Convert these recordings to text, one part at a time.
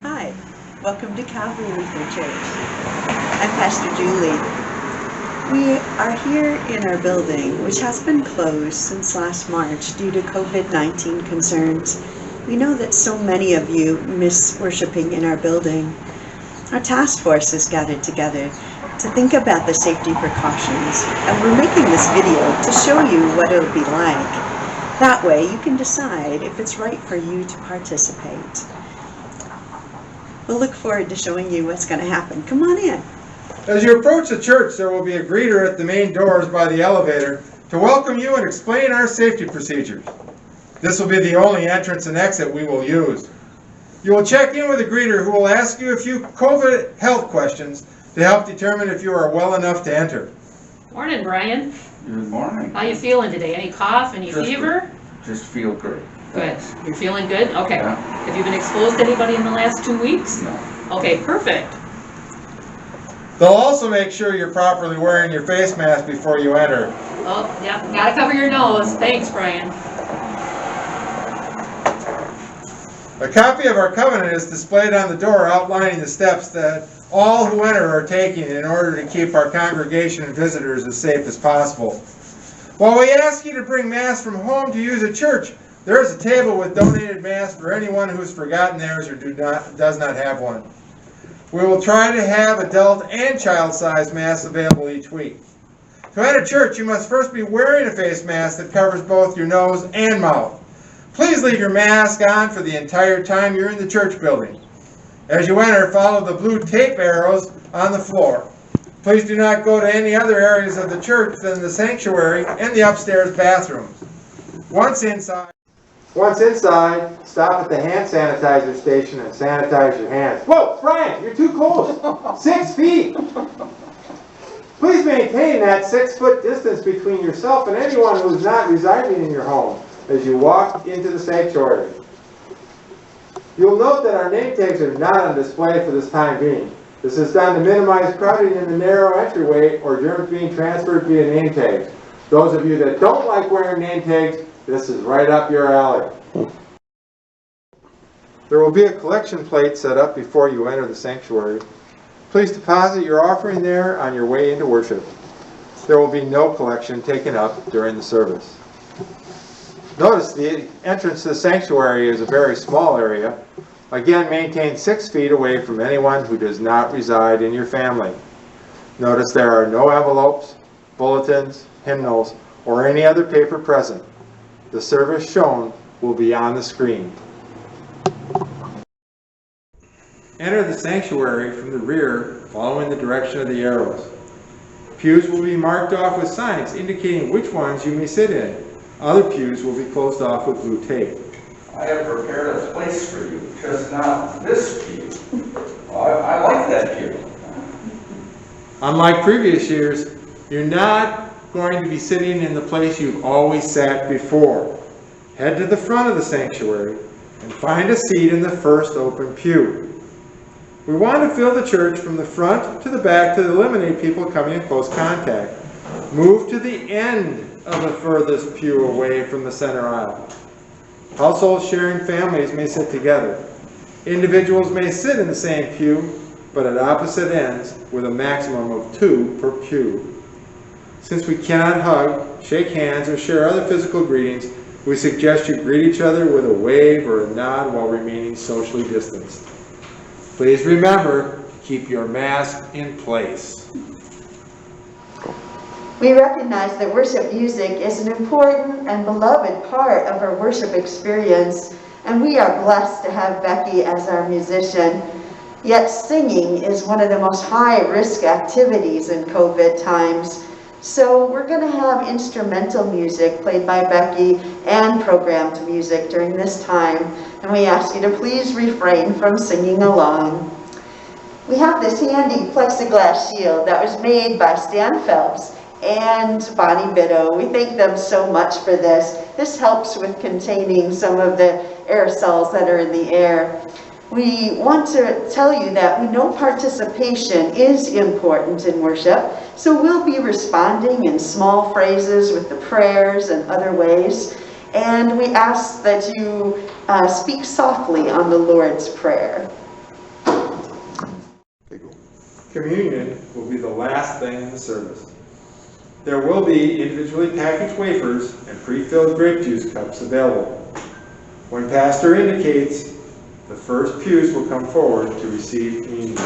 Hi, welcome to Calvary Lutheran Church. I'm Pastor Julie. We are here in our building, which has been closed since last March due to COVID-19 concerns. We know that so many of you miss worshiping in our building. Our task force has gathered together to think about the safety precautions, and we're making this video to show you what it'll be like. That way you can decide if it's right for you to participate. We'll look forward to showing you what's going to happen. Come on in. As you approach the church, there will be a greeter at the main doors by the elevator to welcome you and explain our safety procedures. This will be the only entrance and exit we will use. You will check in with a greeter who will ask you a few COVID health questions to help determine if you are well enough to enter. Morning, Brian. Good morning. How you feeling today? Any cough, any fever? Just feel good. Good. You're feeling good? Okay. Yeah. Have you been exposed to anybody in the last 2 weeks? No. Okay, perfect. They'll also make sure you're properly wearing your face mask before you enter. Oh, yeah, gotta cover your nose. Thanks, Brian. A copy of our covenant is displayed on the door outlining the steps that all who enter are taking in order to keep our congregation and visitors as safe as possible. While we ask you to bring masks from home to use at church, there is a table with donated masks for anyone who's forgotten theirs or does not have one. We will try to have adult and child-sized masks available each week. To enter church, you must first be wearing a face mask that covers both your nose and mouth. Please leave your mask on for the entire time you're in the church building. As you enter, follow the blue tape arrows on the floor. Please do not go to any other areas of the church than the sanctuary and the upstairs bathrooms. Once inside, stop at the hand sanitizer station and sanitize your hands. Whoa, Brian, you're too close. 6 feet. Please maintain that 6-foot distance between yourself and anyone who is not residing in your home as you walk into the sanctuary. You'll note that our name tags are not on display for this time being. This is done to minimize crowding in the narrow entryway or germs being transferred via name tags. Those of you that don't like wearing name tags, this is right up your alley. There will be a collection plate set up before you enter the sanctuary. Please deposit your offering there on your way into worship. There will be no collection taken up during the service. Notice the entrance to the sanctuary is a very small area. Again, maintain 6 feet away from anyone who does not reside in your family. Notice there are no envelopes, bulletins, hymnals, or any other paper present. The service shown will be on the screen. Enter the sanctuary from the rear, following the direction of the arrows. Pews will be marked off with signs indicating which ones you may sit in. Other pews will be closed off with blue tape. I have prepared a place for you, just not this pew. I like that pew. Unlike previous years, you're not going to be sitting in the place you've always sat before. Head to the front of the sanctuary and find a seat in the first open pew. We want to fill the church from the front to the back to eliminate people coming in close contact. Move to the end of the furthest pew away from the center aisle. Households sharing families may sit together. Individuals may sit in the same pew, but at opposite ends with a maximum of 2 per pew. Since we cannot hug, shake hands, or share other physical greetings, we suggest you greet each other with a wave or a nod while remaining socially distanced. Please remember to keep your mask in place. We recognize that worship music is an important and beloved part of our worship experience, and we are blessed to have Becky as our musician. Yet singing is one of the most high-risk activities in COVID times. So we're going to have instrumental music played by Becky and programmed music during this time, and we ask you to please refrain from singing along. We have this handy plexiglass shield that was made by Stan Phelps and Bonnie Bitto. We thank them so much for this. This helps with containing some of the aerosols that are in the air. We want to tell you that we know participation is important in worship, so we'll be responding in small phrases with the prayers and other ways. And we ask that you speak softly on the Lord's Prayer. Communion will be the last thing in the service. There will be individually packaged wafers and pre-filled grape juice cups available. When pastor indicates, the first pews will come forward to receive communion.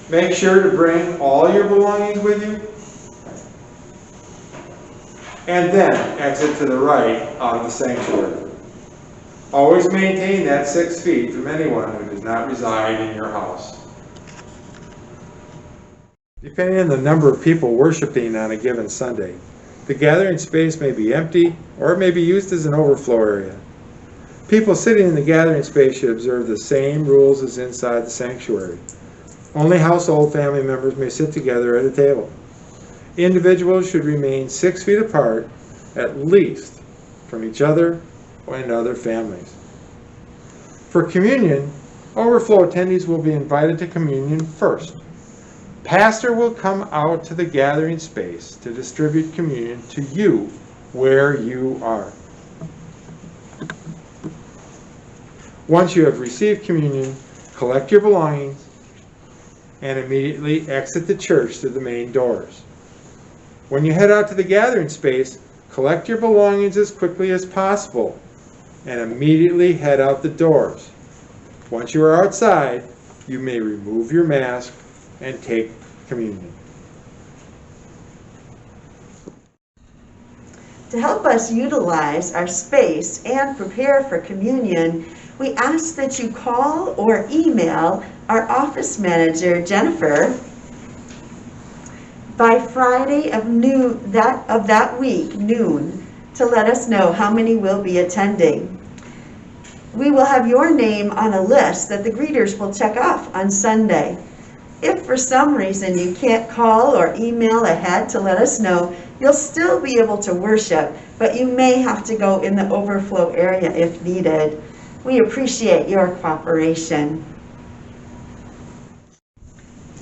Make sure to bring all your belongings with you, and then exit to the right out of the sanctuary. Always maintain that 6 feet from anyone who does not reside in your house. Depending on the number of people worshiping on a given Sunday, the gathering space may be empty or it may be used as an overflow area. People sitting in the gathering space should observe the same rules as inside the sanctuary. Only household family members may sit together at a table. Individuals should remain 6 feet apart, at least, from each other and other families. For communion, overflow attendees will be invited to communion first. Pastor will come out to the gathering space to distribute communion to you where you are. Once you have received communion, collect your belongings and immediately exit the church through the main doors. When you head out to the gathering space, collect your belongings as quickly as possible and immediately head out the doors. Once you are outside, you may remove your mask and take communion. To help us utilize our space and prepare for communion, we ask that you call or email our office manager, Jennifer, by Friday of that week, noon, to let us know how many will be attending. We will have your name on a list that the greeters will check off on Sunday. If for some reason you can't call or email ahead to let us know, you'll still be able to worship, but you may have to go in the overflow area if needed. We appreciate your cooperation.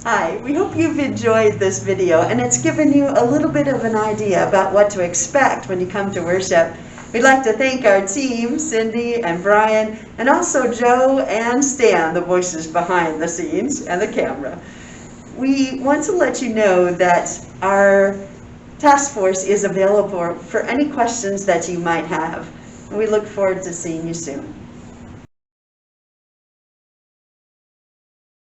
Hi, we hope you've enjoyed this video and it's given you a little bit of an idea about what to expect when you come to worship. We'd like to thank our team, Cindy and Brian, and also Joe and Stan, the voices behind the scenes and the camera. We want to let you know that our task force is available for any questions that you might have. We look forward to seeing you soon.